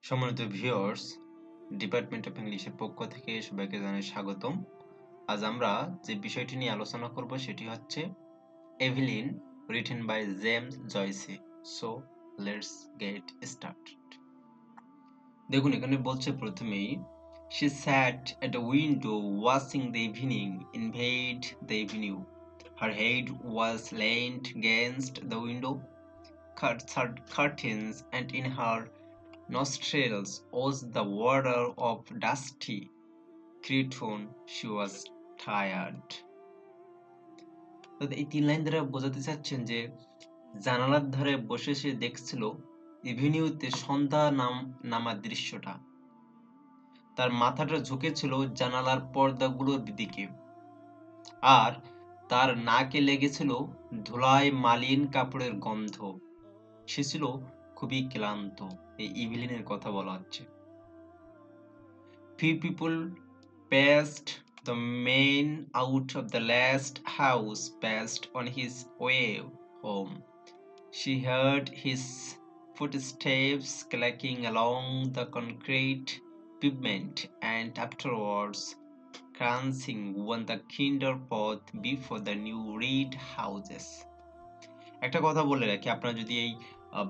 সম্মানিত viewers, department of ইংলিশের পক্ষ থেকে সবাইকে জানাই স্বাগতম। আজ আমরা যে বিষয়টি নিয়ে আলোচনা করব সেটি হচ্ছে Eveline, written by James Joyce. So let's get started. দেখুন, এখানে বলছে প্রথমেই, she sat at a window watching the evening invade the avenue. Her head was leaned against the window curtains, and in her nostrils was the odor of dusty cretonne. She was tired. তো এই 3 line দ্বারা বোঝাতে চাচ্ছেন যে জানালার ধারে বসে সে দেখছিল এভিনিউতে সন্ধ্যা নামার দৃশ্যটা। তার মাথাটা ঝুঁকেছিল জানালার পর্দাগুলোর দিকে, আর তার নাকে লেগেছিল ধুলায় মালিন কাপড়ের গন্ধ। সে ছিল খুবই ক্লান্ত। এই ইভিলিনের কথা বলা হচ্ছে। Few people passed. The man out of the last house passed on his way home. She heard his footsteps clacking along the concrete pavement, and afterwards crunching on the kinder path before the new red houses. একটা কথা বলে রাখি, আপনারা যদি এই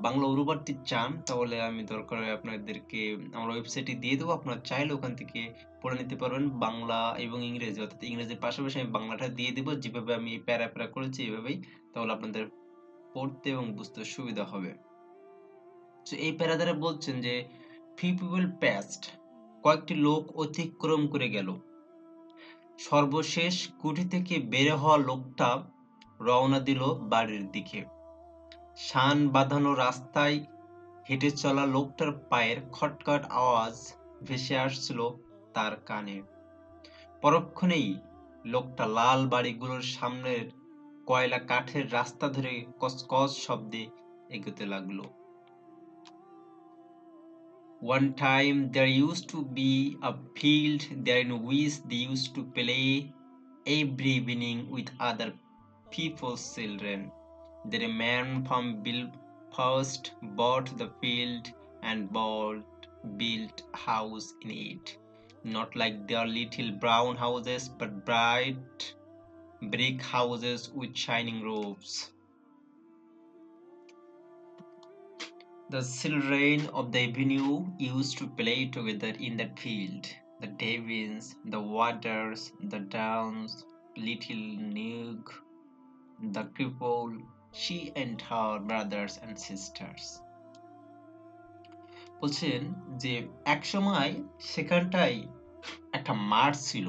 বাংলা অনুবাদটি চান তাহলে আমি দরকার হয় আপনাদেরকে আমার ওয়েবসাইটে দিয়ে দেবো। আপনারা চাইলে ওখান থেকে পড়ে নিতে পারবেন বাংলা এবং ইংরেজি, অর্থাৎ ইংরেজির পাশাপাশি আমি বাংলাটা দিয়ে দেবো যেভাবে আমি প্যারা প্যারা করেছি এইভাবেই। তাহলে আপনাদের পড়তে এবং বুঝতে সুবিধা হবে। তো এই প্যারা দ্বারা বলছেন যে few people passed, কয়েকটি লোক অতিক্রম করে গেল। সর্বশেষ কুঠি থেকে বের হওয়া লোকটা রওনা দিল বাড়ির দিকে। শান বাঁধানো রাস্তায় হেঁটে চলা লোকটার পায়ের খটখট আওয়াজ ভেসে আসছিল তার কানে। পরক্ষণেই লোকটা লাল বাড়িগুলোর সামনের কয়লা কাঠের রাস্তা ধরে কসকস শব্দে এগোতে লাগলো। One time there used to be a field there in which they used to play every evening with other people's children. Then a man from Belfast bought the field and built a house in it, not like their little brown houses, but bright brick houses with shining roofs. The children of the avenue used to play together in that field. The Davins, the Waters, the Downs, little Nug, the cripple, she and her brothers and sisters. বলছেন যে একসময় সেখানটায় একটা মাঠ ছিল।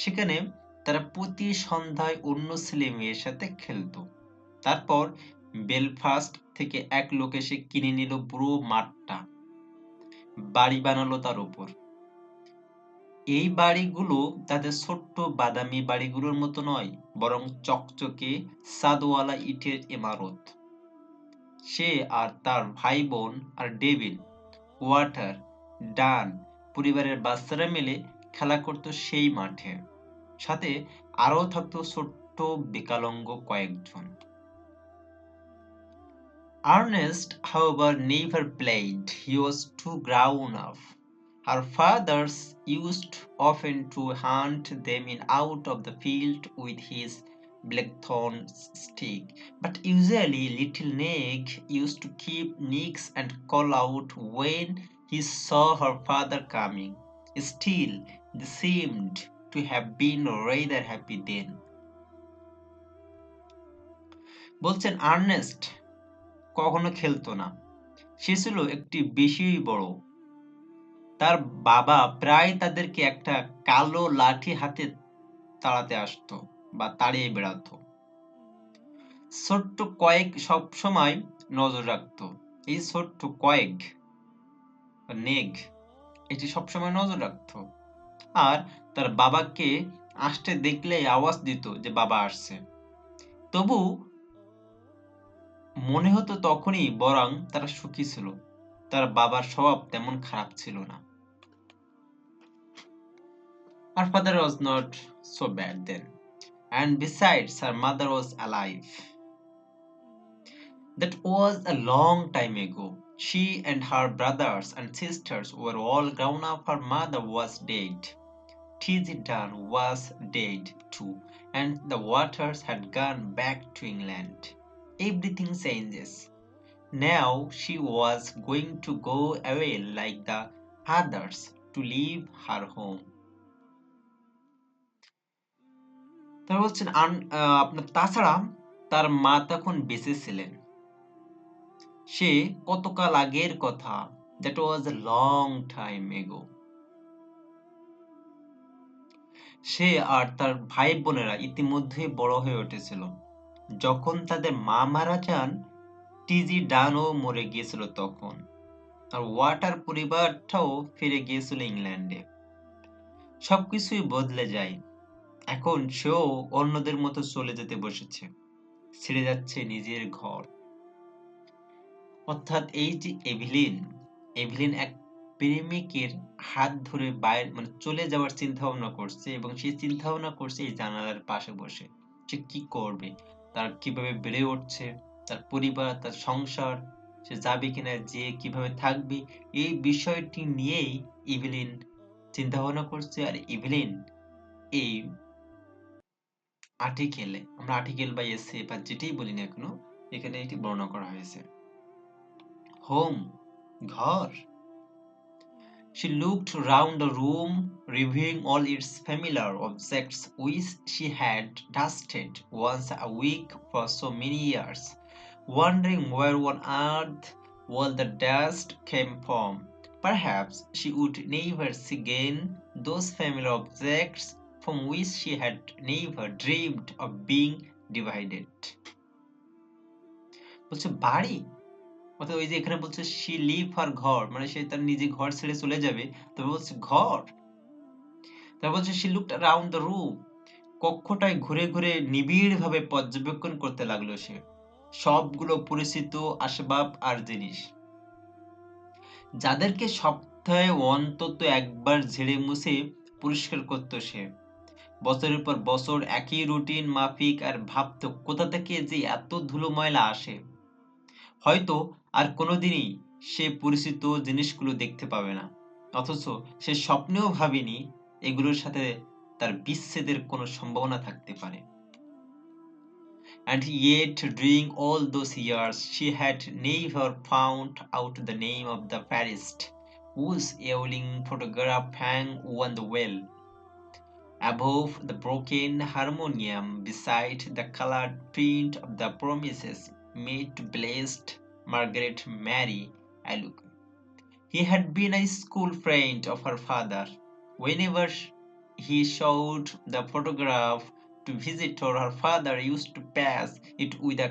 সেখানে তারা প্রতি সন্ধ্যায় অন্য ছেলে মেয়ের সাথে খেলতো। তারপর বেলফাস্ট থেকে এক লোক এসে কিনে নিল পুরো মাঠটা, বাড়ি বানালো তার উপর। এই বাড়িগুলো তাদের ছোট্ট বাদামি বাড়িগুলোর মতো নয়, বরং চকচকে ছাদওয়ালা ইটের ইমারত। সে আর তার ভাই বোন আর ডেভিন, ওয়াটার, ডান পরিবারের বাচ্চারা মিলে খেলা করত সেই মাঠে। সাথে আরও থাকতো ছোট্ট বিকলাঙ্গ কয়েকজন। Ernest, however, never played. He was too grown up. Her fathers used often to hunt them in out of the field with his blackthorn stick, but usually little Nick used to keep nicks and call out when he saw her father coming. Still, they seemed to have been rather happy then. বলছেন Ernst কখনো খেলতো না। সে ছিল একটি বেশি বড়। তার বাবা প্রায় তাদেরকে একটা কালো লাঠি হাতে তাড়াতে আসতো বা তাড়িয়ে বেড়াতো। ছোট্ট কয়েক সব সময় নজর রাখতো। এই ছোট্ট কয়েক নেগ এটি সবসময় নজর রাখতো, আর তার বাবাকে আসতে দেখলে আওয়াজ দিত যে বাবা আসছে। তবু মনে হতো তখনই বরং তারা সুখী ছিল। তার বাবার স্বভাব তেমন খারাপ ছিল না। Her father was not so bad then, and besides, her mother was alive. That was a long time ago. She and her brothers and sisters were all grown up. Her mother was dead. T.G. Dunn was dead too, and the Waters had gone back to England. Everything changes. Now she was going to go away like the others to leave her home. আপনার তাছাড়া তার মা তখন বেঁচে ছিলেন। সে কতকাল আগের কথা, that was a long time ago. সে আর তার ভাই বোনেরা ইতিমধ্যে বড় হয়ে উঠেছিল। যখন তাদের মা মারা যান, টিজি ডানও মরে গিয়েছিল তখন, আর ওয়াটার পরিবারটাও ফিরে গিয়েছিল ইংল্যান্ডে। সবকিছুই বদলে যায়। এখন সেও অন্যদের মতো চলে যেতে বসেছে, ছেড়ে যাচ্ছে নিজের ঘর। অর্থাৎ এই যে এভিলিন এক প্রেমিকের হাত ধরে বাইরে চলে যাওয়ার চিন্তা ভাবনা করছে, এবং সে চিন্তা ভাবনা করছে এই জানালার পাশে বসে সে কি করবে, তার কিভাবে বেড়ে উঠছে, তার পরিবার, তার সংসার, সে যাবে কিনা, যে কিভাবে থাকবে, এই বিষয়টি নিয়েই ইভেলিন চিন্তা ভাবনা করছে। আর ইভেলিন এই আর্টিকেল বা এসে বা যেটাই বলি না কেন, এখানে এটি বর্ণনা করা হয়েছে। হোম, ঘর। She looked round the room, reviewing all its familiar objects which she had dusted once a week for so many years, wondering where on earth all the dust came from. Perhaps she would never see again those familiar objects from which she had never dreamed of being divided. বলছে বাড়ি, অর্থাৎ ওই যে এখানে বলছে she leave her ঘর, মানে সে তার নিজে ঘর ছেড়ে চলে যাবে, তবে বলছে ঘর। তারপর বলছে she looked around the room, কক্ষটায় ঘুরে ঘুরে নিবিড় ভাবে পর্যবেক্ষণ করতে লাগলো সে, সবগুলো পরিচিত আসবাব আর জিনিস, যাদেরকে সপ্তাহে অন্তত একবার ঝেড়ে মুছে পরিষ্কার করতো সে। বছরের পর বছর একই রুটিন মাফিক, আর ভাবতো কোথা থেকে যে এত ধুলো ময়লা আসে। হয়তো আর কোনোদিনই সে পরিচিত জিনিসগুলো দেখতে পাবে না, অথচ সে স্বপ্নেও ভাবেনি এগুলোর সাথে তার বিচ্ছেদের কোনো সম্ভাবনা থাকতে পারে। And yet during all those years she had never found out the name of the Paris whose Eveline photograph hung on the wall above the broken harmonium, beside the colored print of the promises made to blessed Margaret Mary Aluk. He had been a school friend of her father. Whenever he showed the photograph to visitor, her father used to pass it with a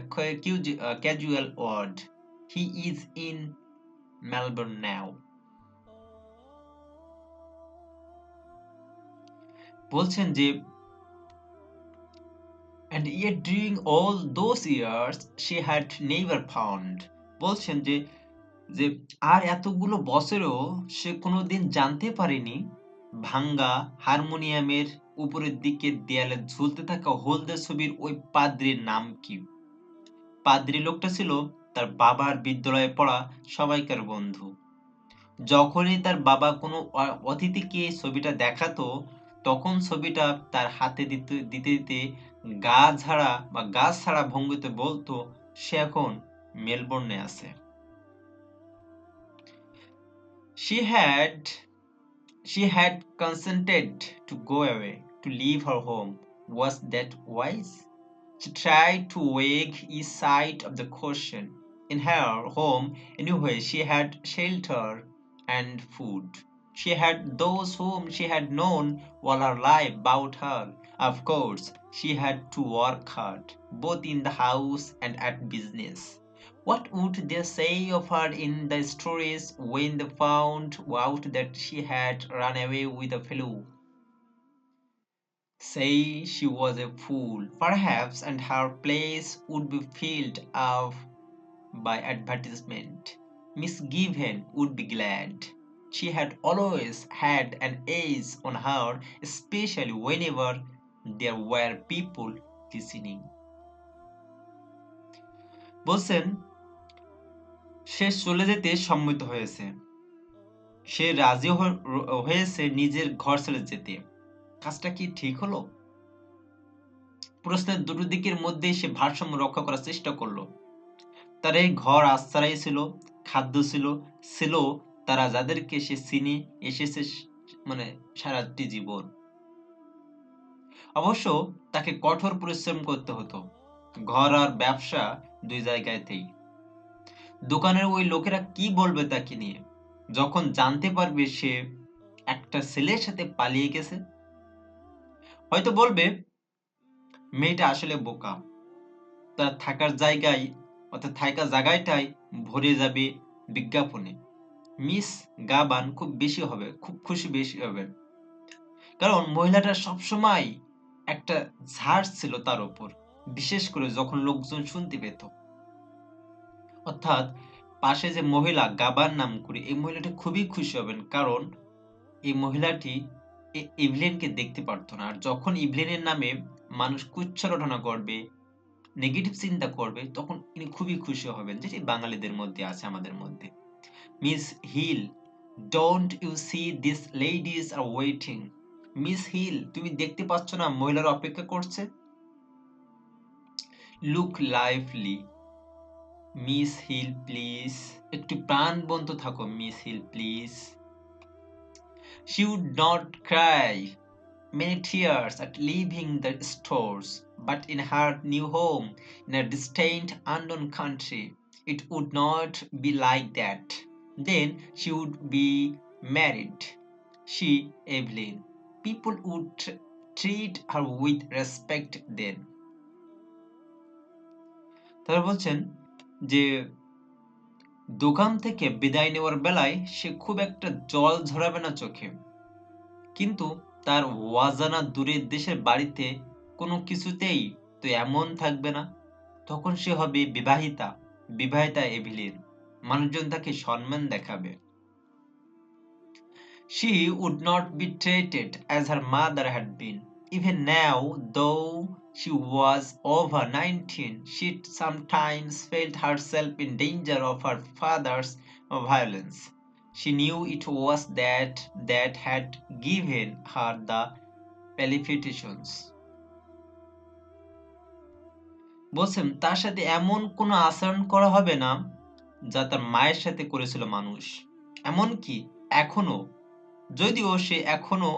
casual word, "He is in Melbourne now." বলছেন যে and yet during all those years she had never found, বলছেন যে যে আর এতগুলো বছরেও সে কোনোদিন জানতে পারেনি ভাঙ্গা হারমোনিয়ামের উপরের দিকে দেয়ালে ঝুলতে থাকা হলদে ছবির ওই পাদ্রির নাম কি। পাদ্রি লোকটা ছিল তার বাবার বিদ্যালয়ে পড়া সবাইকার বন্ধু। যখনই তার বাবা কোনো অতিথিকে ছবিটা দেখাতো, তখন ছবিটা তার হাতে দিতে দিতে গা ছাড়া ভঙ্গিতে বলতো সে এখন মেলবোর্নে আছে। She had consented to go away, to leave her home. Was that wise? She tried to weigh each side of the question. In her home, anyway, she had shelter and food. She had those whom she had known all her life about her. Of course, she had to work hard, both in the house and at business. What would they say of her in the stories when they found out that she had run away with a fellow? Say she was a fool, perhaps, and her place would be filled up by advertisement. Miss Given would be glad. She had always had an edge on her, especially whenever there were people listening. বলছেন সে চলে যেতে সম্মত হয়েছে। সে রাজি হয়েছে নিজের ঘর ছেড়ে যেতে। কাজটা কি ঠিক হলো? প্রশ্নের দুটো দিকের মধ্যেই সে ভারসাম্য রক্ষা করার চেষ্টা করলো। তার এই ঘর আশ্রয় ছিল, খাদ্য ছিল, ছিল তারা যাদেরকে সে চিনে এসেছে মানে সারাটি জীবন। অবশ্য তাকে কঠোর পরিশ্রম করতে হতো, ঘর আর ব্যবসা দুই জায়গাতেই। দোকানের ওই লোকেরা কি বলবে তাকে নিয়ে যখন জানতে পারবে সে একটা ছেলের সাথে পালিয়ে গেছে? হয়তো বলবে মেয়েটা আসলে বোকা, তার থাকার জায়গায় অর্থাৎ থাকার জায়গাটাই ভরে যাবে বিজ্ঞাপনে। মিস গাবান খুব খুশি বেশি হবে, কারণ মহিলাটা সবসময় একটা ঝাড় ছিল তার উপর, বিশেষ করে যখন লোকজন শুনতে পেত। অর্থাৎ পাশে যে মহিলা গাবার নাম করে, এই মহিলাটি খুবই খুশি হবেন, কারণ এই মহিলাটি ইভলিনকে দেখতে পারতো না। আর যখন ইভলিনের নামে মানুষ কুচ্ছারটনা করবে, নেগেটিভ চিন্তা করবে, তখন ইনি খুবই খুশি হবেন, যেটি বাঙালিদের মধ্যে আছে, আমাদের মধ্যে। Miss Hill, don't you see this ladies are waiting? Miss Hill, তুমি দেখতে পাচ্ছ না মহিলারা অপেক্ষা করছে? Look lively Miss Hill please, একটু প্রাণবন্ত থাকো Miss Hill please. She would not cry many tears at leaving the stores, but in her new home, in a distant unknown country, it would not be like that. Then she would be married. She, Eveline. People would treat her with respect then. তারা বলছেন যে দোকান থেকে বিদায় নেওয়ার বেলায় সে খুব একটা জল ঝরাবে না চোখে, কিন্তু তার অজানা দূরের দেশের বাড়িতে কোনো কিছুতেই তো এমন থাকবে না। তখন সে হবে বিবাহিতা, বিবাহিতা এভিলিন। মানুষজন তাকে সম্মান দেখাবে। She would not be treated as her mother had been. Even now, though she was over 19, she sometimes felt herself in danger of her father's violence. She knew it was that had given her the palpitations. বলছেন তার সাথে এমন কোনো আচরণ করা হবে না যা তার মায়ের সাথে করেছিল মানুষ। এমনকি এখনো, যদিও সে এখনো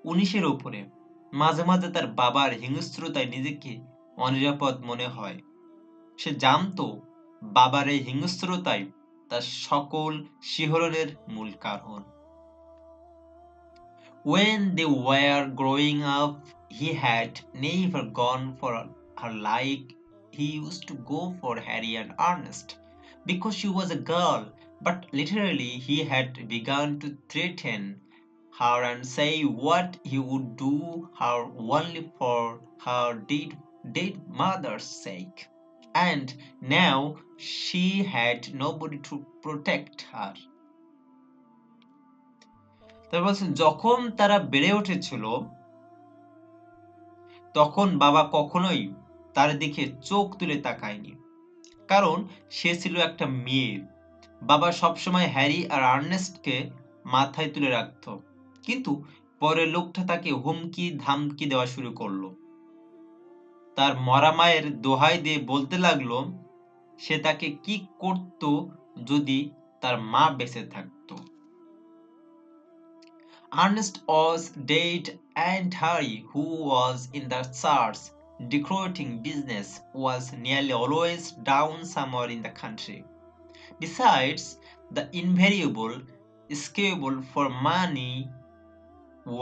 19-এর উপরে, মাঝে মাঝে তার বাবার হিংস্রতায় নিজেকে অনিরাপদ মনে হয়। সে জানতো বাবার এই হিংস্রতাই তার সকল শিহরণের মূল কারণ। When they were growing up, he had never gone for her like he used to go for Harry and Ernest, because she was a girl, but literally he had begun to threaten her and say what he would do her only for her dead mother's sake. And now she had nobody to protect her. তারপর বলছেন যখন তারা বেড়ে উঠেছিল তখন বাবা কখনোই তার দিকে চোখ তুলে তাকায়নি, কারণ সে ছিল একটা মেয়ে। বাবা সবসময় হ্যারি আর আর্নেস্টকে মাথায় তুলে রাখত, কিন্তু পরে লোকটা তাকে হুমকি ধামকি দেওয়া শুরু করলো। তার মরা মায়ের দোহাই দিয়ে বলতে লাগলো সে তাকে কি করত যদি তার মা বেঁচে থাকতো। Ernest was dead and Harry, who was in the church decorating business, was nearly always down somewhere in the country. Besides, the invariable squabble for money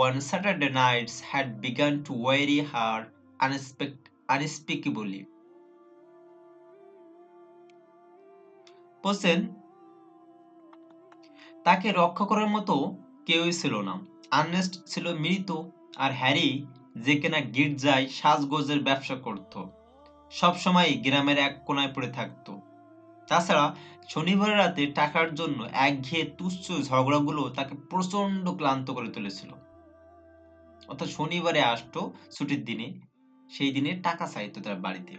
on Saturday nights had begun to weary her unspeakably. বলছেন তাকে রক্ষা করার মতো কেউই ছিল না। Ernst ছিল মৃত, আর হ্যারি, যে কিনা গির্জায় সাজগোজের ব্যবসা করত, সবসময় গ্রামের এক কোনায় পড়ে থাকত। তাছাড়া শনিবার রাতে টাকার জন্য একঘেয়ে তুচ্ছ ঝগড়াগুলো তাকে প্রচন্ড ক্লান্ত করে তুলেছিল। অর্থাৎ শনিবারে আসতো ছুটির দিনে, সেই দিনে টাকা চাইতো তার বাড়িতে।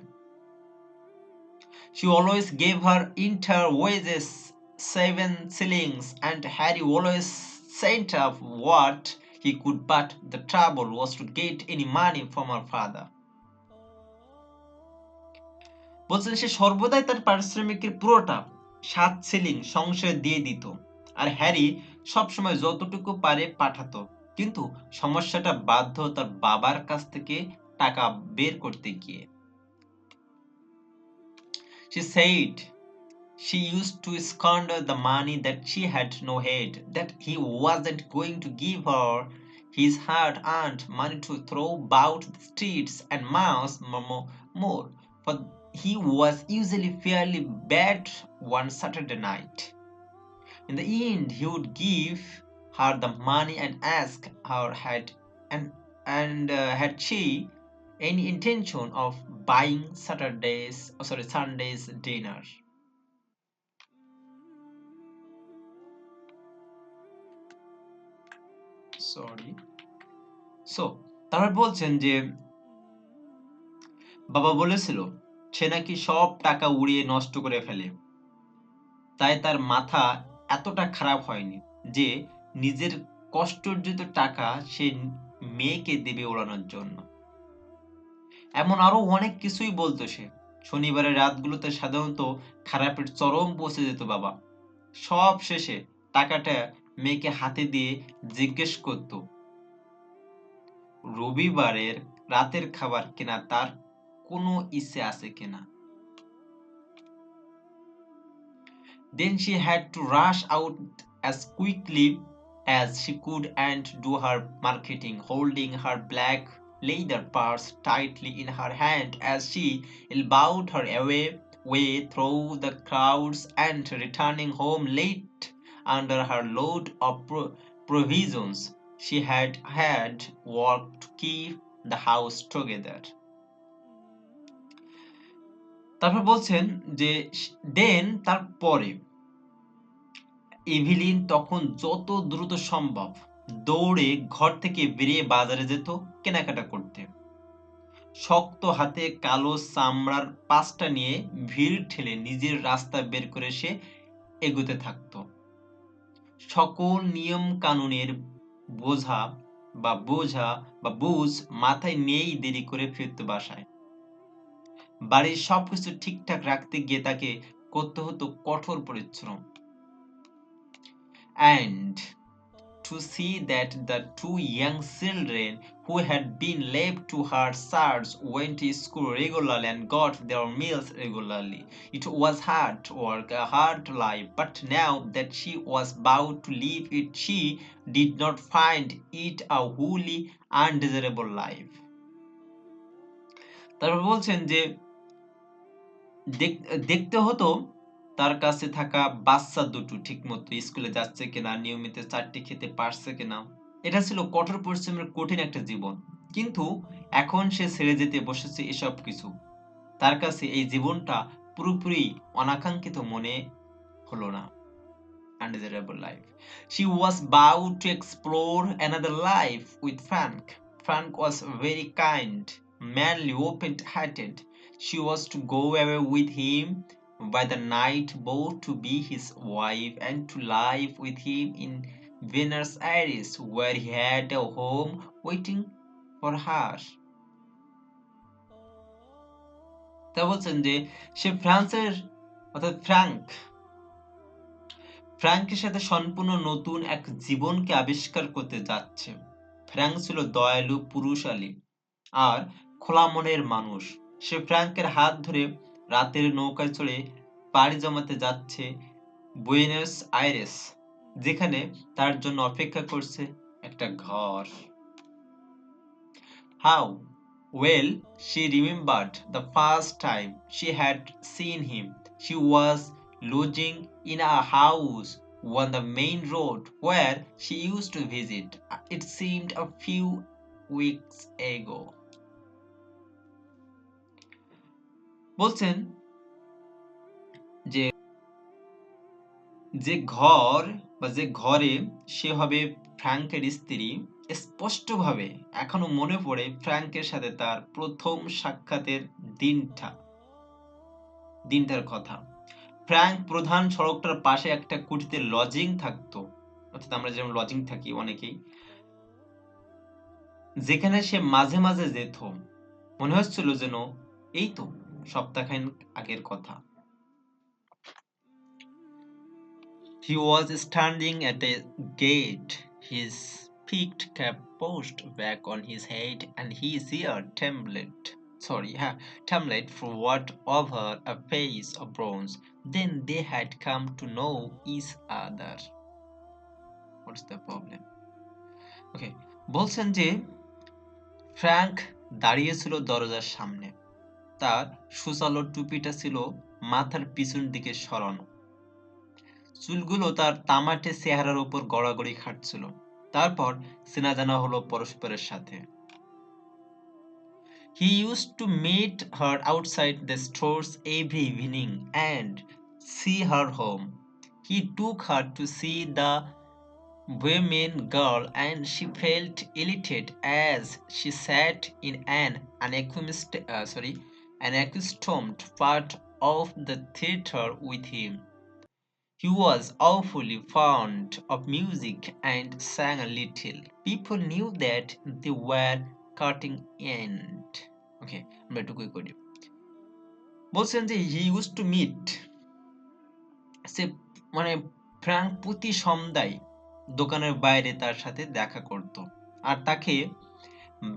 She always gave her entire wages 7 shillings, and Harry always sent up what he could, but the trouble was to get any money from her father. বলছেন সে সর্বদাই তার পারিশ্রমিকের পুরোটা 7 শিলিং সংসারে দিয়ে দিত, আর হ্যারি সবসময় যতটুকু পারে পাঠাতো, কিন্তু সমস্যাটা বাধ্য তার বাবার কাছ থেকে টাকা বের করতে গিয়ে। She said she used to squander the money, that she had no head, that he wasn't going to give her his hard-earned money to throw about the streets and miles more, for he was usually fairly bad one Saturday night. In the end, he would give her the money and ask her had she any intention of buying Sunday's dinner. Sorry. So, তারপর বলছেন যে বাবা বলেছিল সে নাকি সব টাকা উড়িয়ে নষ্ট করে ফেলে, তাই তার মাথা এতটা খারাপ হয়নি যে নিজের কষ্টার্জিত টাকা সে মেয়েকে দেবে ওড়ানোর জন্য। এমন আরো অনেক কিছুই বলতো সে। শনিবারের রাতগুলোতে সাধারণত খারাপের চরম পৌঁছে যেত বাবা। সব শেষে টাকাটা মেয়েকে হাতে দিয়ে জিজ্ঞেস করত রবিবারের রাতের খাবার কেনা তার কোনো ইচ্ছে আছে কিনা। Then she had to rush out as quickly as she could and do her marketing, holding her black leather purse tightly in her hand as she elbowed her way through the crowds and returning home late under her load of provisions. She had worked to keep the house together. তারপর বলছেন যে দেন তারপরে এভিলিন তখন যত দ্রুত সম্ভব দৌড়ে ঘর থেকে বেরিয়ে বাজারে যেত কেনাকাটা করতে। শক্ত হাতে কালো চামড়ার পাঁচটা নিয়ে ভিড় ঠেলে নিজের রাস্তা বের করে সে এগোতে থাকত। সকল নিয়ম কানুনের বুঝ মাথায় নিয়েই দেরি করে ফিরত বাসায়। বাড়ির সবকিছু ঠিকঠাক রাখতে গিয়ে তাকে করতে হতো কঠোর পরিশ্রম। And to see that the 2 young children who had been left to her charge went to school regularly and got their meals regularly. It was hard work, a hard life, but now that she was about to leave it, she did not find it a wholly undesirable life. তারপর বলছেন যে দেখতে হতো তার কাছে থাকা বাচ্চা দুটো ঠিকমতো স্কুলে যাচ্ছে কিনা, নিয়মিত 4টি খেতে পারছে কিনা। এটা ছিল কঠোর পরিশ্রমের কঠিন একটা জীবন, কিন্তু এখন সে ছেড়ে যেতে বসেছে এসব কিছু। তার কাছে এই জীবনটা পুরোপুরি অনাকাঙ্ক্ষিত মনে হলো না। Undesirable life. She was about to explore another life with Frank. Frank was very kind, manly, open-hearted. She was to go away with him by the night boat to be his wife and to live with him in Buenos Aires, where he had a home waiting for her. তা বলছেন যে সে ফ্র্যাঙ্কের সাথে সম্পূর্ণ নতুন এক জীবনকে আবিষ্কার করতে যাচ্ছে। ফ্র্যাঙ্ক ছিল দয়ালু, পুরুষালী আর খোলা মনের মানুষ। সে ফ্র্যাঙ্কের হাত ধরে রাতের নৌকায় চড়ে পাড়ি জমাতে যাচ্ছে বুয়েনোস আইরেস, যেখানে তার জন্য অপেক্ষা করছে একটা ঘর। How well she remembered the first time she had seen him. She was lodging in a house on the main road where she used to visit. It seemed a few weeks ago. বলছেন যে ঘরে সে হবে ফ্র্যাঙ্কের স্ত্রী, স্পষ্টভাবে এখনো মনে পড়ে ফ্র্যাঙ্কের সাথে তার প্রথম সাক্ষাতের দিনটার কথা। ফ্র্যাঙ্ক প্রধান সড়কটার পাশে একটা কুটিতে লজিং থাকতো, অর্থাৎ আমরা যেমন লজিং থাকি অনেকেই, যেখানে সে মাঝে মাঝে যেত। মনে হচ্ছিল যেন এই তো সপ্তাহখানেক আগের কথা। He was standing at a gate, his peaked cap pushed back on his head and his ear trembled for what over a face of bronze. Then they had come to know each other. What's the problem? Okay, বলছেন যে Frank দাঁড়িয়েছিল দরজার সামনে, তার সুচালো টুপিটা ছিল মাথার পিছন দিকে সরানো, চুলগুলো তার তামাটে চেহারার উপর গড়াগড়ি খাটছিল। তারপর চেনা জানা হলো পরস্পরের সাথে। He used to meet her outside the stores every evening and see her home. He took her to see the women girl and she felt elated as she sat in an unaccustomed part of the theater with him. He was awfully fond of music and sang a little. People knew that they were cutting end. Okay, আমরা এটুকুই করি। বলছেন যে he used to meet, সে মানে Frank প্রতি সন্ধ্যায় দোকানের বাইরে তার সাথে দেখা করত আর তাকে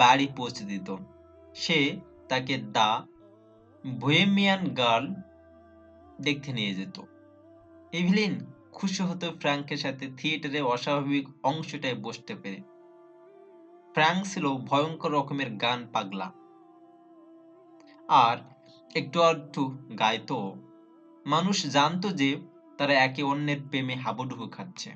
বাড়ি পৌঁছে দিত। সে তাকে দা বোহেমিয়ান গার্ল দেখতে নিয়ে যেত। এভিলিন খুশি হতো ফ্র্যাঙ্কের সাথে থিয়েটারের অস্বাভাবিক অংশটায় বসতে পেরে। ফ্র্যাঙ্ক ছিল ভয়ঙ্কর রকমের গান পাগলা, আর একটু আধটু গাইতো। মানুষ জানতো যে তারা একে অন্যের প্রেমে হাবুডুবু খাচ্ছে।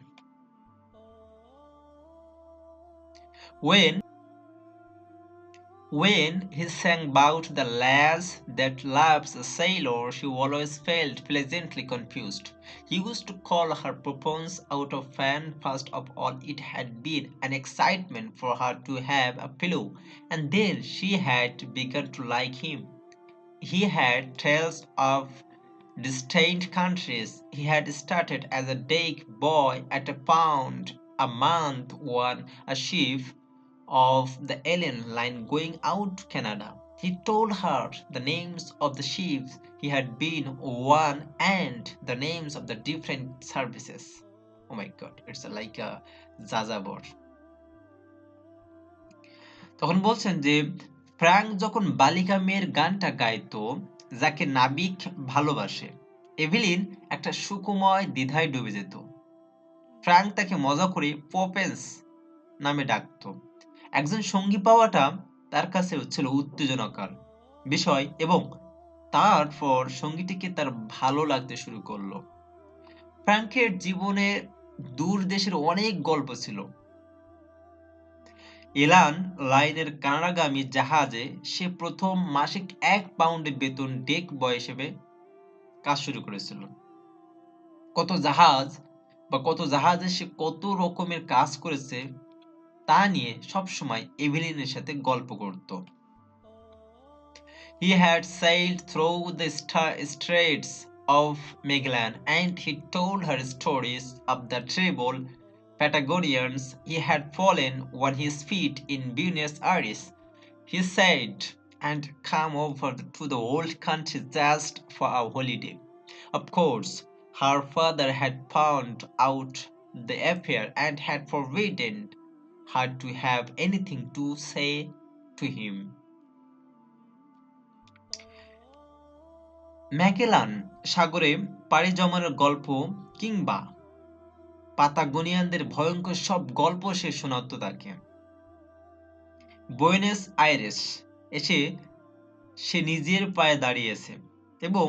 When he sang about the lass that loves a sailor, she always felt pleasantly confused. He used to call her proponents out of fan. First of all, it had been an excitement for her to have a fellow, and then she had begun to like him. He had tales of distant countries. He had started as a deck boy at £1 a month on a ship of the alien line going out to Canada. He told her the names of the ships he had been on and the names of the different services. Oh my god, it's like a Zazabor. তখন বলছেন যে Frank যখন বালিকা মেয়ের গানটা গাইতো, যাকে নাবিক ভালোবাসে, এভিলিন একটা সুকুময় দ্বিধায় ডুবে যেত। ফ্র্যাঙ্ক তাকে মজা করে পপেন্স নামে ডাকত। একজন সঙ্গী পাওয়াটা তার কাছে ছিল উত্তেজনাকর বিষয় এবং তারপর সঙ্গীটিকে তার ভালো লাগতে শুরু করলো। ফ্র্যাঙ্কের জীবনে দূর দেশের অনেক গল্প ছিল। এলান লাইনের কানাডাগামী জাহাজে সে প্রথম মাসিক £1 বেতন ডেক বয় হিসেবে কাজ শুরু করেছিল। কত জাহাজে সে কত রকমের কাজ করেছে তা নিয়ে সবসময় এভিলিনের সাথে গল্প করত। He had sailed through the straits of Magellan and he told her stories of the terrible Patagonians he had fallen on his feet in Buenos Aires. He said, and come over to the old country just for a holiday. Of course, her father had found out the affair and had forbidden her to have anything to say to him. Magellan সাগরে পাড়ি জমানোর গল্প কিংবা পাতাগোনিয়ানদের ভয়ঙ্কর সব গল্প সে শোনাতো তাকে। Buenos Aires এসে সে নিজের পায়ে দাঁড়িয়েছে এবং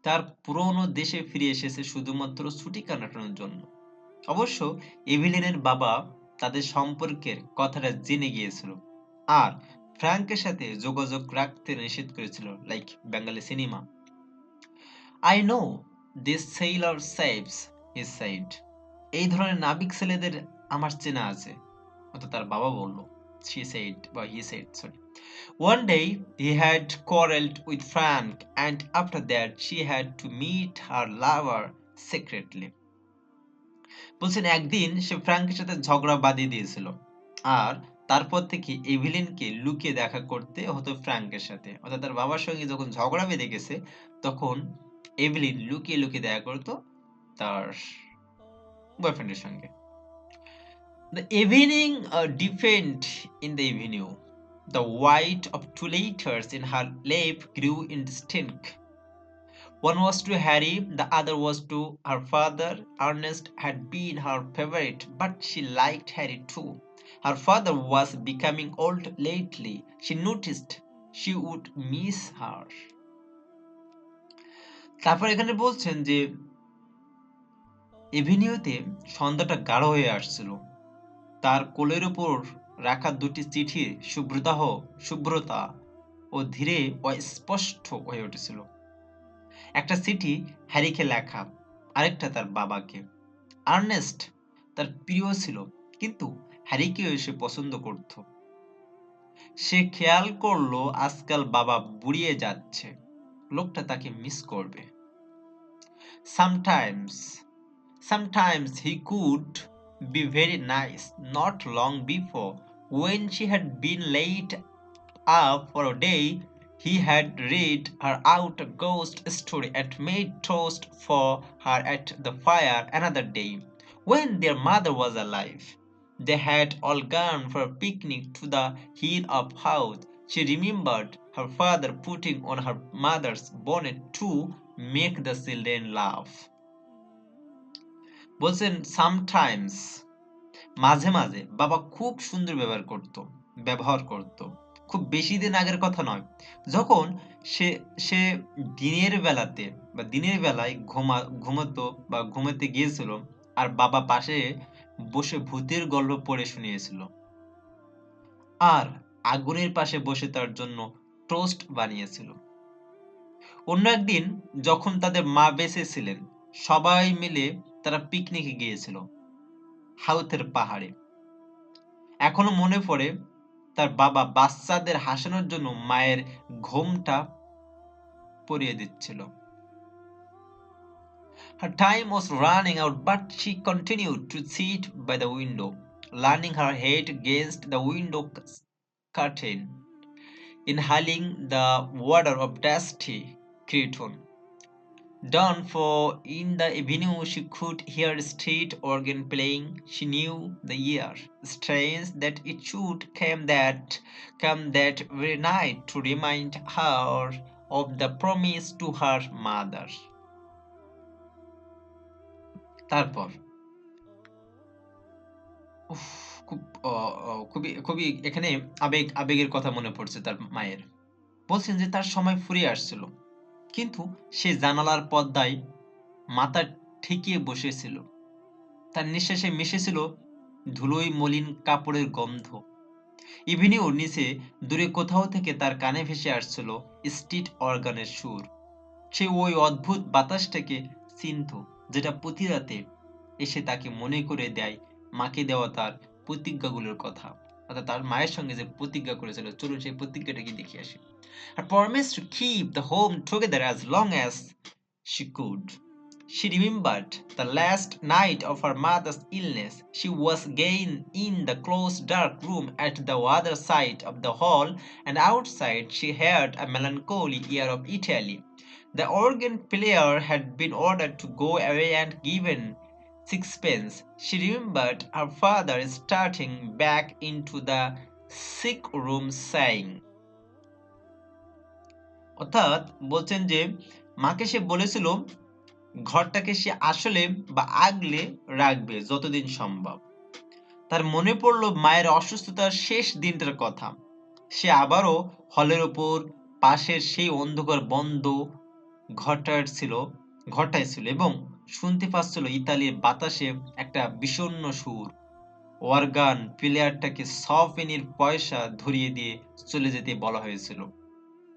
তার পুরনো দেশে ফিরে এসেছে শুধুমাত্র ছুটি কাটানোর জন্য। অবশ্য এভিলিনের বাবা তাদের সম্পর্কের কথাটা জেনে গিয়েছিল আর ফ্র্যাঙ্কের সাথে যোগাযোগ রাখতে নিষেধ করেছিল, like Bengali cinema. I know this sailor saves, he said. এই ধরনের নাবিক ছেলেদের আমার চেনা আছে, অর্থাৎ তার বাবা বলল। She said, বা he said, sorry. One day he had quarreled with Frank, and after that she had to meet her lover secretly. বলছেন একদিন সে ফ্র্যাঙ্কের সাথে ঝগড়া বাঁধিয়ে দিয়েছিল, আর তারপর থেকে এভিলিনকে লুকিয়ে দেখা করতে হতো ফ্র্যাঙ্কের সাথে। অর্থাৎ তার বাবার সঙ্গে যখন ঝগড়া বেঁধে গেছে, তখন এভিলিন লুকিয়ে লুকিয়ে দেখা করতো তার বয়ফ্রেন্ডের সঙ্গে। The evening deepened in the avenue. The white of two letters in her lap grew indistinct. One was to Harry, the other was to her father. Ernest had been her favorite, but she liked Harry too. Her father was becoming old lately. She noticed she would miss her. তারপর এখানে বলছেন যে এভিনিউতে সন্ধ্যাটা গাঢ় হয়ে আসছিল। তার কোলের উপর রাখা দুটি চিঠি শুভ্রতা ও ধীরে অস্পষ্ট হয়ে উঠেছিল। একটা চিঠি হ্যারিকে লেখা, আরেকটা তার বাবাকে। আর্নেস্ট তার প্রিয় ছিল, কিন্তু হ্যারিকেও সে পছন্দ করত। সে খেয়াল করলো আজকাল বাবা বুড়িয়ে যাচ্ছে, লোকটা তাকে মিস করবে। Sometimes he could be very nice. Not long before, when she had been laid up for a day, he had read her out a ghost story and made toast for her at the fire. Another day, when their mother was alive, they had all gone for a picnic to the hill of house. She remembered her father putting on her mother's bonnet to make the children laugh. বলছেন sometimes, মাঝে মাঝে বাবা খুব সুন্দর ব্যবহার করত। খুব বেশি দিন আগের কথা নয়, যখন সে সে দিনের বেলায় ঘুমাতো বা ঘুমাতে গিয়েছিল, আর বাবা পাশে বসে ভূতের গল্প পড়ে শুনিয়েছিল, আর আগুনের পাশে বসে তার জন্য টোস্ট বানিয়েছিল। অন্য একদিন যখন তাদের মা বেঁচে ছিলেন, সবাই মিলে তারা পিকনিকে গিয়েছিল হাউথের পাহাড়ে। এখনো মনে পড়ে তার বাবা বাচ্চাদের হাসানোর জন্য মায়ের ঘোমটা পরিয়ে দিচ্ছিল। Her time was running out, but she continued to sit by the window, leaning her head against the window curtain, inhaling the water of dusty cretonne. Dawn, for in the avenue she could hear a street organ playing. She knew the year. Strange that it should come that very night to remind her of the promise to her mother. তারপর খুবই খুবই এখানে আবেগের কথা মনে পড়ছে তার মায়ের। বলছেন যে তার সময় ফুরিয়ে আসছিল, কিন্তু সে জানালার পর্দায় মাথা ঠেকিয়ে বসেছিল। তার নিঃশ্বাসে মিশেছিল ধুলোয় মলিন কাপড়ের গন্ধ। ইভিনিউর নিচে দূরে কোথাও থেকে তার কানে ভেসে আসছিল স্ট্রিট অর্গানের সুর। সে ওই অদ্ভুত বাতাসটাকে চিনত, যেটা প্রতি রাতে এসে তাকে মনে করে দেয় মাকে দেওয়া তার প্রতিজ্ঞাগুলোর কথা। অর্থাৎ তার মায়ের সঙ্গে যে প্রতিজ্ঞা করেছিল, চলুন সেই প্রতিজ্ঞাটাকে দেখে আসি। Her promise to keep the home together as long as she could. She remembered the last night of her mother's illness. She was again in the closed dark room at the other side of the hall, and outside she heard a melancholy air of Italy. The organ player had been ordered to go away and given sixpence. She remembered her father starting back into the sick room saying, অর্থাৎ বলছেন যে মাকে সে বলেছিল ঘরটাকে সে আসলে বা আগলে রাখবে যতদিন সম্ভব। তার মনে পড়ল মায়ের অসুস্থতার শেষ দিনটার কথা। সে আবারও হলের উপর পাশের সেই অন্ধকার বন্ধ ঘরটায় ছিল এবং শুনতে পাচ্ছিল ইতালির বাতাসে একটা বিষণ্ণ সুর। অর্গান প্লেয়ারটাকে 100 পেনির পয়সা ধরিয়ে দিয়ে চলে যেতে বলা হয়েছিল।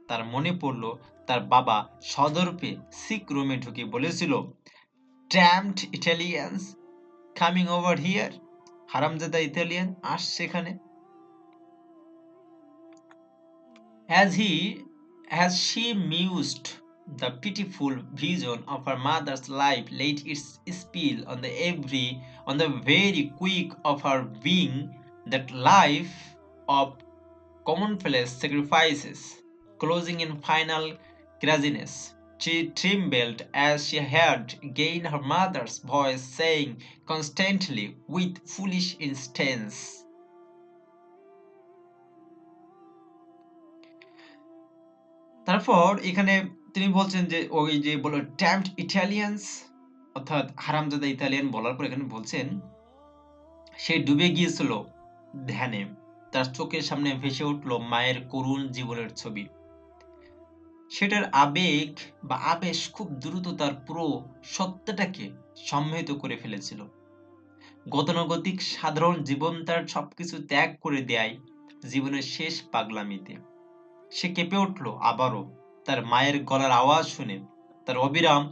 তার মনে পড়ল তার বাবা সদর্পে সিক রুমে ঢুকে বলেছিল, ড্যামড ইটালিয়ানস কামিং ওভার হিয়ার, হারামজাদা ইতালিয়ান আসছে এখানে। As he as she mused, the pitiful vision of her mother's life laid its spell on the very quick of her being, that life of commonplace sacrifices, closing in final craziness. She trembled as she heard again her mother's voice saying constantly with foolish insistence, তারপর এখানে তিনি বলছেন যে ওই যে বলো ড্যামড ইটালিয়ানস, অর্থাৎ হারামজাদা ইতালিয়ান বলার পর এখানে বলছেন সে ডুবে গিয়েছিল ধ্যানে, তার চোখের সামনে ভেসে উঠল মায়ের করুণ জীবনের ছবি। সেটার আবেগ বা আবেশ খুব দ্রুত তার পুরো সত্তাটাকে সম্মোহিত করে ফেলেছিল। গতানুগতিক সাধারণ জীবন তার সবকিছু ত্যাগ করে দেয় জীবনের শেষ পাগলামিতে। সে কেঁপে উঠল আবারও তার মায়ের গলার আওয়াজ শুনে, তার অবিরাম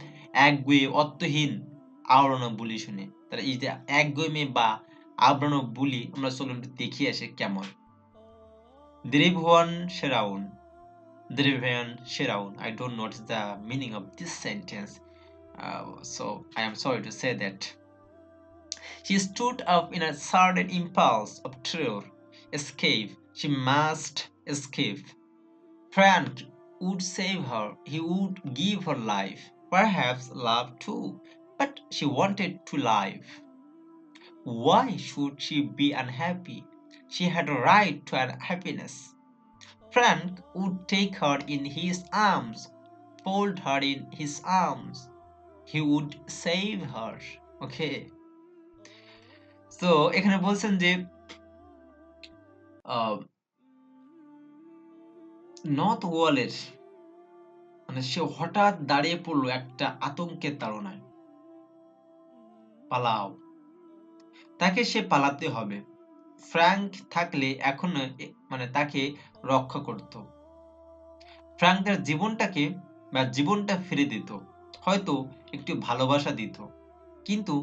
একগুঁয়ে অর্থহীন আওড়ানো বুলি শুনে। তার এই যে একগুঁয়ে বা আওড়ানো বুলি আমরা চলুন দেখি আসে কেমন। দ্রিভুয়ান সেরাউন, Driven Shiraun. I don't know what is the meaning of this sentence, so I am sorry to say that. She stood up in a sudden impulse of terror. Escape. She must escape. Frank would save her. He would give her life. Perhaps love too. But she wanted to live. Why should she be unhappy? She had a right to happiness. Frank would take her in his arms, fold her in his arms. He would save her. Okay. So এখানে বলছেন যে north ওয়ালের মানে সে হঠাৎ দাঁড়িয়ে পড়লো একটা আতঙ্কের তাড়নায়। পালাও, তাকে সে পালাতে হবে। ফ্র্যাঙ্ক থাকলে এখনো মানে তাকে রক্ষা করত। ফ্র্যাঙ্ক তার জীবনটাকে বা জীবনটা ফিরে দিত, হয়তো একটু ভালোবাসা দিত, কিন্তু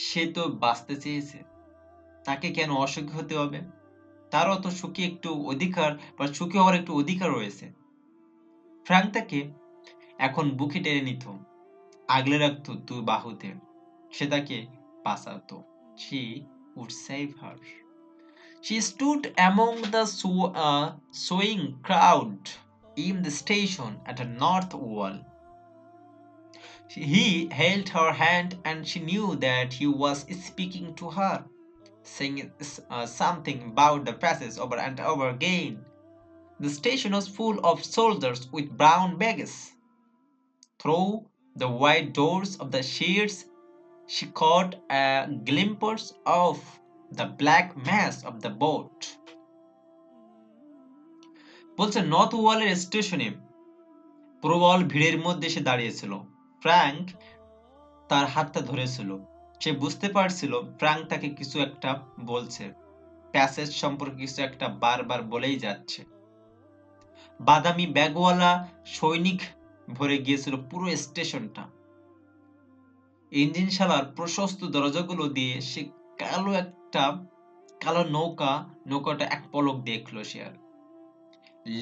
সে তো বাঁচতে চেয়েছে, তাকে কেন অসুখী হতে হবে? তারও তো সুখী একটু অধিকার বা সুখী হওয়ার একটু অধিকার রয়েছে। ফ্র্যাঙ্ক তাকে এখন বুকে টেনে নিত, আগলে রাখত দুই বাহুতে, সে তাকে বাঁচাতো। She would save her. She stood among the swaying crowd in the station at the north wall. He held her hand and she knew that he was speaking to her, saying something about the passage over and over again. The station was full of soldiers with brown bags. Through the wide doors of the sheds, she caught a glimpse of the black mass of the boat. বলছে north ওয়ালের স্টেশনে প্রবল ভিড়ের মধ্যে সে দাঁড়িয়েছিল। Frank তার হাতটা ধরেছিল। সে বুঝতে পারছিল ফ্র্যাঙ্ক তাকে কিছু একটা বলছে, প্যাসেজ সম্পর্কে কিছু একটা বারবার বলেই যাচ্ছে। বাদামি ব্যাগওয়ালা সৈনিক ভরে গিয়েছিল পুরো স্টেশনটা। ইঞ্জিনশালার প্রশস্ত দরজাগুলো দিয়ে সে কালো নৌকাটা এক পলক দেখলো সে আর।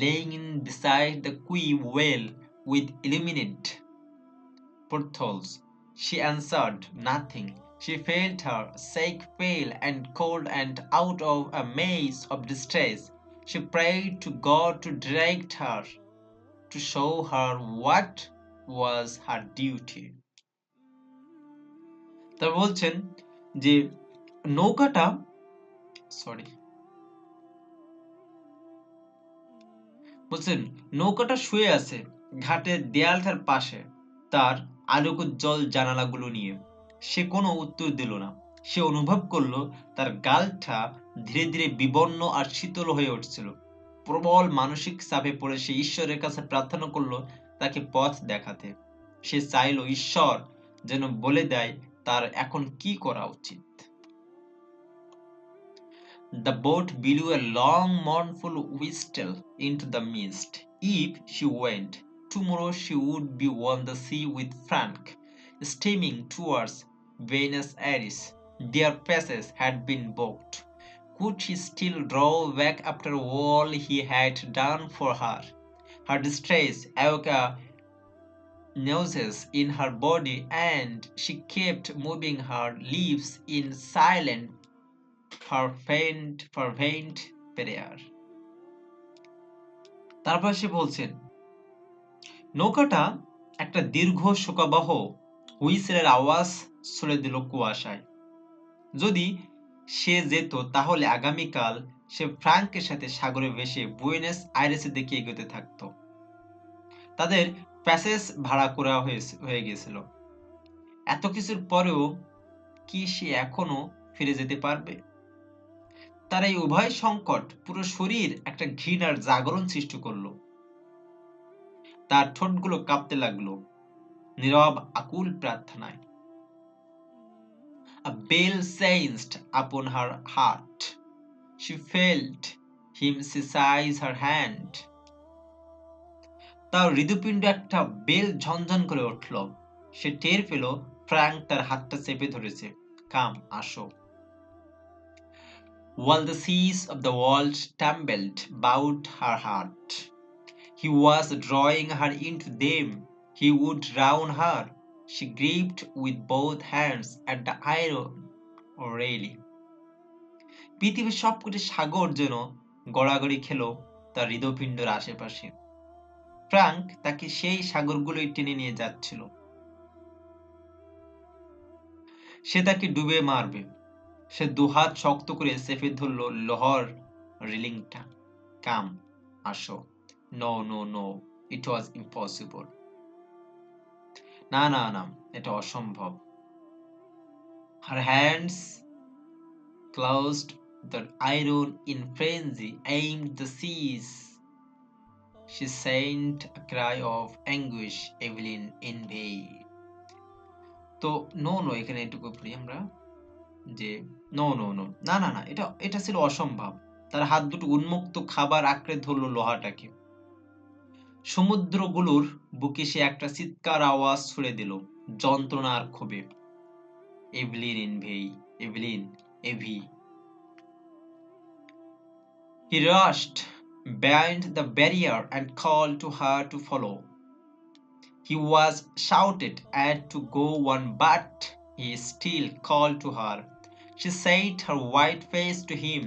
Laying in beside the quay well with illuminated portholes, she answered nothing. She felt her shake pale and cold, and out of a maze of distress, she prayed to God to direct her, to show her what was her duty. তা বলছেন যে নৌকাটা বলছেন নৌকাটা শুয়ে আছে ঘাটের দেয়ালটার পাশে, তার আলোকোজ্জ্বল জানালাগুলো নিয়ে। সে কোনো উত্তর দিল না। সে অনুভব করলো তার গালটা ধীরে ধীরে বিবর্ণ আর শীতল হয়ে উঠছিল। প্রবল মানসিক চাপে পড়ে সে ঈশ্বরের কাছে প্রার্থনা করলো তাকে পথ দেখাতে। সে চাইলো ঈশ্বর যেন বলে দেয় তার এখন কি করা উচিত। The boat blew a long mournful whistle into the mist. If she went, tomorrow she would be on the sea with Frank, steaming towards Buenos Aires. Their passes had been booked. could he still draw back after all he had done for her? Her distress awoke a nausea in her body, and she kept moving her lips in silent, fervent prayer. তারপর সে বলছেন, নৌকাটা একটা দীর্ঘ শোকাবহ হুইসেলের আওয়াজ ছড়ে দিল কুয়াশায়। যদি সে যেত তাহলে আগামীকাল সে ফ্রাঙ্কের সাথে সাগরে ভেসে বুয়েনোস আইরেসের দিকে এগোতে থাকত। তাদের প্যাসেজ ভাড়া করা হয়ে গেছিল। এত কিছুর পরেও কি সে এখনো ফিরে যেতে পারবে? তার এই উভয় সংকট পুরো শরীর একটা ঘৃণার জাগরণ সৃষ্টি করলো। তার ঠোঁটগুলো কাঁপতে লাগলো নীরব আকুল প্রার্থনায়। A bell seized upon her heart. She felt him seize her hand. তার হৃদপিণ্ড একটা বেল ঝনঝন করে উঠল। সে টের পেল ফ্র্যাঙ্ক তার হাতটা চেপে ধরেছে। কাম, আসো। While the seas of the world tumbled about her heart, he was drawing her into them. He would drown her. She gripped with both hands at the iron railing. পৃথিবীর সবকটি সাগর যেন গড়াগড়ি খেল তার হৃদপিণ্ডের আশেপাশে। ফ্রাঙ্ক তাকে সেই সাগরগুলোই টেনে নিয়ে যাচ্ছিল। সে তাকে ডুবে মারবে। সে দুহাত শক্ত করে চেপে ধরল লোহার রেলিংটা। কাম, আসো। No no no, it was impossible. না না না, এটা অসম্ভব। Her hands closed the iron in frenzy, aimed the seas. She sent a cry of anguish, Eveline in vain. তো নো নো, এখানে এটুকু পড়ি আমরা যে নো নো নো, না না না, এটা ছিল অসম্ভব। তার হাত দুটো উন্মুক্ত খাবার আঁকড়ে ধরল লোহাটাকে। সমুদ্রগুলোর বুকে সে একটা চিৎকার আওয়াজ ছুড়ে দিল যন্ত্রণার ক্ষোভে। এভলিন ইন ভেই, Eveline, Evie. He rushed behind the barrier and called to her to follow. He was shouted at to go on, but he still called to her. She set her white face to him,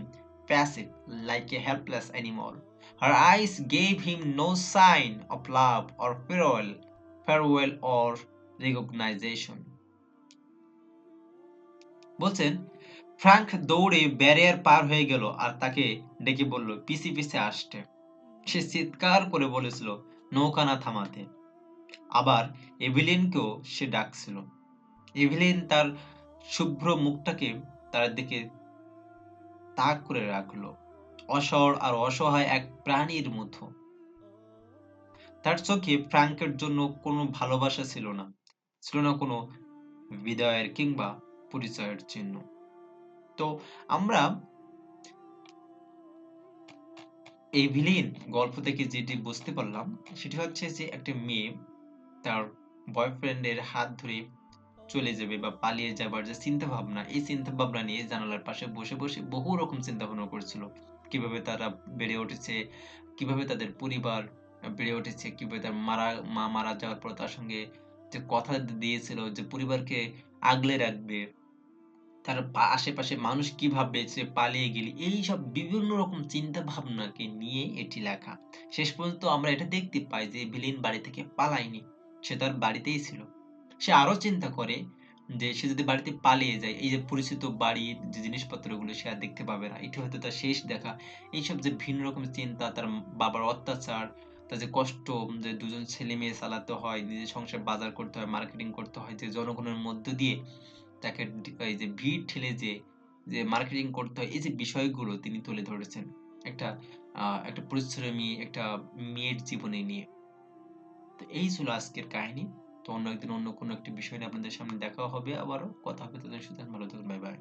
passive, like a helpless animal. Her eyes gave him no sign of love or farewell or recognition. বলছেন, Frank দৌড়ে barrier পার হয়ে গেল আর তাকে ডেকে বলল পিছে পিছে আসতে। সে চিৎকার করে বলেছিল নৌকা না থামাতে। আবার এভিলিনকেও সে ডাকছিল। এভিলিন তার শুভ্র মুখটাকে তার দিকে তাক করে রাখলো, অসর আর অসহায় এক প্রাণীর মতো। তার চোখে ফ্রাঙ্কের জন্য কোনো ভালোবাসা ছিল না, ছিল না কোনো বিদায়ের কিংবা পরিচয়ের চিহ্ন। তো আমরা এভিলিন গল্প থেকে যেটি বুঝতে পারলাম সেটি হচ্ছে যে একটা মেয়ে তার বয়ফ্রেন্ডের হাত ধরে চলে যাবে বা পালিয়ে যাবার যে চিন্তা ভাবনা, এই চিন্তা ভাবনা নিয়ে জানালার পাশে বসে বসে বহু রকম চিন্তা ভাবনা করছিল। কিভাবে তারা বেড়ে উঠেছে, কিভাবে তাদের পরিবার বেড়ে উঠেছে, কিভাবে তার মা মারা যাওয়ার পর তার সঙ্গে যে কথা দিয়েছিল যে পরিবারকে আগলে রাখবে, তার আশেপাশে মানুষ কি ভাববে সে পালিয়ে গেলে, এইসব বিভিন্ন রকম চিন্তা ভাবনাকে নিয়ে এটি লেখা। শেষ পর্যন্ত আমরা এটা দেখতে পাই যে ভিলেন বাড়ি থেকে পালায়নি, সে তার বাড়িতেই ছিল। সে আরো চিন্তা করে যে সে যদি বাড়িতে পালিয়ে যায়, এই যে পরিচিত বাড়ির যে জিনিসপত্রগুলো সে আর দেখতে পাবে না, এটি হয়তো তার শেষ দেখা। এইসব যে ভিন্ন রকম চিন্তা, তার বাবার অত্যাচার, তার যে কষ্ট, যে দুজন ছেলে মেয়ে চালাতে হয়, নিজের সংসার বাজার করতে হয়, মার্কেটিং করতে হয়, যে জনগণের মধ্য দিয়ে তাকে এই যে ভিড় ঠেলে যে যে মার্কেটিং করতে হয়, এই যে বিষয়গুলো তিনি তুলে ধরেছেন একটা একটা পরিশ্রমী একটা মেয়ের জীবনে নিয়ে। তো এই ছিল আজকের কাহিনী। তো অন্য একদিন অন্য কোনো একটি বিষয় নিয়ে আপনাদের সামনে দেখা হবে, আবারও কথা হবে। তাদের সাথে ভালো থাকুন, বাই বাই।